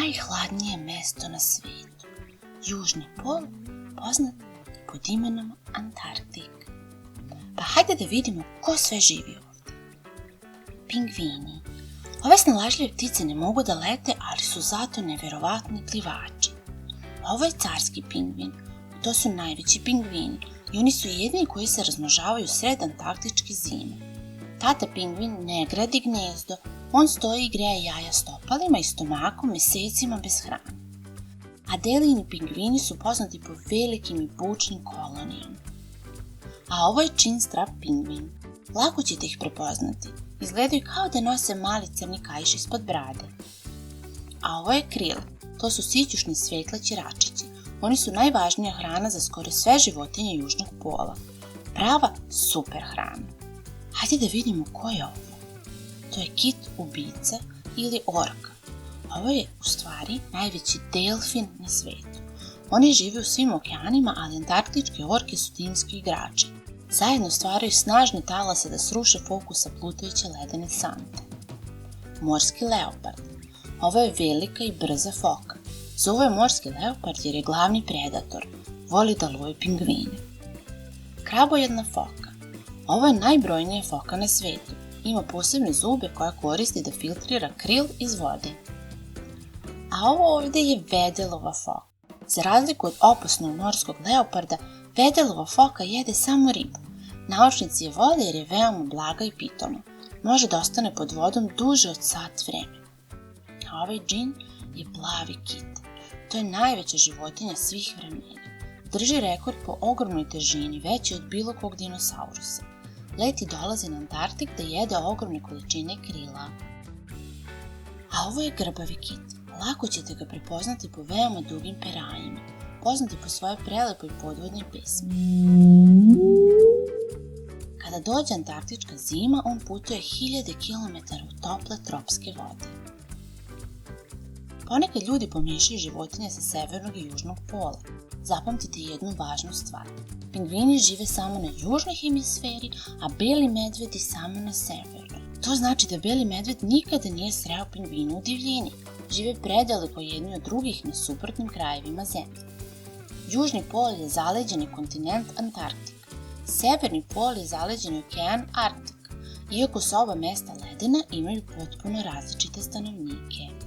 najhladnije mesto na svijetu. Južni pol, poznat pod imenom Antarktik. Pa hajde da vidimo ko sve živi ovdje. Pingvini. Ove snalažljive ptice ne mogu da lete, ali su zato nevjerovatni plivači. Ovo je carski pingvin, to su najveći pingvini i oni su jedini koji se razmnožavaju sred antarktičke zime. Tata pingvin ne gradi gnezdo, on stoji i greje jaja stopalima i stomakom mjesecima bez hrane. Adelijini pingvini su poznati po velikim i bučnim kolonijama. A ovo je chinstrap pingvin. Lako ćete ih prepoznati. Izgledaju kao da nose mali crni kaiš ispod brade. A ovo je krill. To su sićušni svetleći račići. Oni su najvažnija hrana za skoro sve životinje južnog pola. Prava super hrana. Hajde da vidimo ko je ovo. To je kit ubica ili orka. Ovo je u stvari najveći delfin na svijetu. Oni žive u svim okeanima, ali antarktičke orke su timski igrači. Zajedno stvaraju snažne talase da sruše fokus sa plutajuće ledene sante. Morski leopard. Ovo je velika i brza foka. Zovu je morski leopard jer je glavni predator. Voli da lovi pingvine. Krabojedna foka. Ovo je najbrojnija foka na svijetu. Ima posebne zube koje koristi da filtrira kril iz vode. A ovo ovdje je vedelova foka. Za razliku od opasnog morskog leoparda, vedelova foka jede samo ribu. Naučnici je vole jer je veoma blaga i pitoma. Može da ostane pod vodom duže od sat vremena. A ovaj džin je plavi kit. To je najveća životinja svih vremena. Drži rekord po ogromnoj težini, veći od bilo kog dinosaurusa. Leti dolazi na Antarktik da jede ogromne količine krila. A ovo je grbavi kit. Lako ćete ga prepoznati po veoma dugim peranjima, poznati po svojoj prelepoj podvodnoj pesmi. Kada dođe antarktička zima, on putuje 1000 km u tople tropske vode. Ponekad ljudi pomiješaju životinje sa severnog i južnog pola. Zapamtite jednu važnu stvar. Pingvini žive samo na južnoj hemisferi, a beli medvedi samo na severnoj. To znači da beli medved nikada nije sreo pingvinu u divljini. Žive predaleko jedni od drugih na suprotnim krajevima zemlje. Južni pol je zaleđeni kontinent Antarktik. Severni pol je zaleđeni okean Arktik. Iako su oba mesta ledena, imaju potpuno različite stanovnike.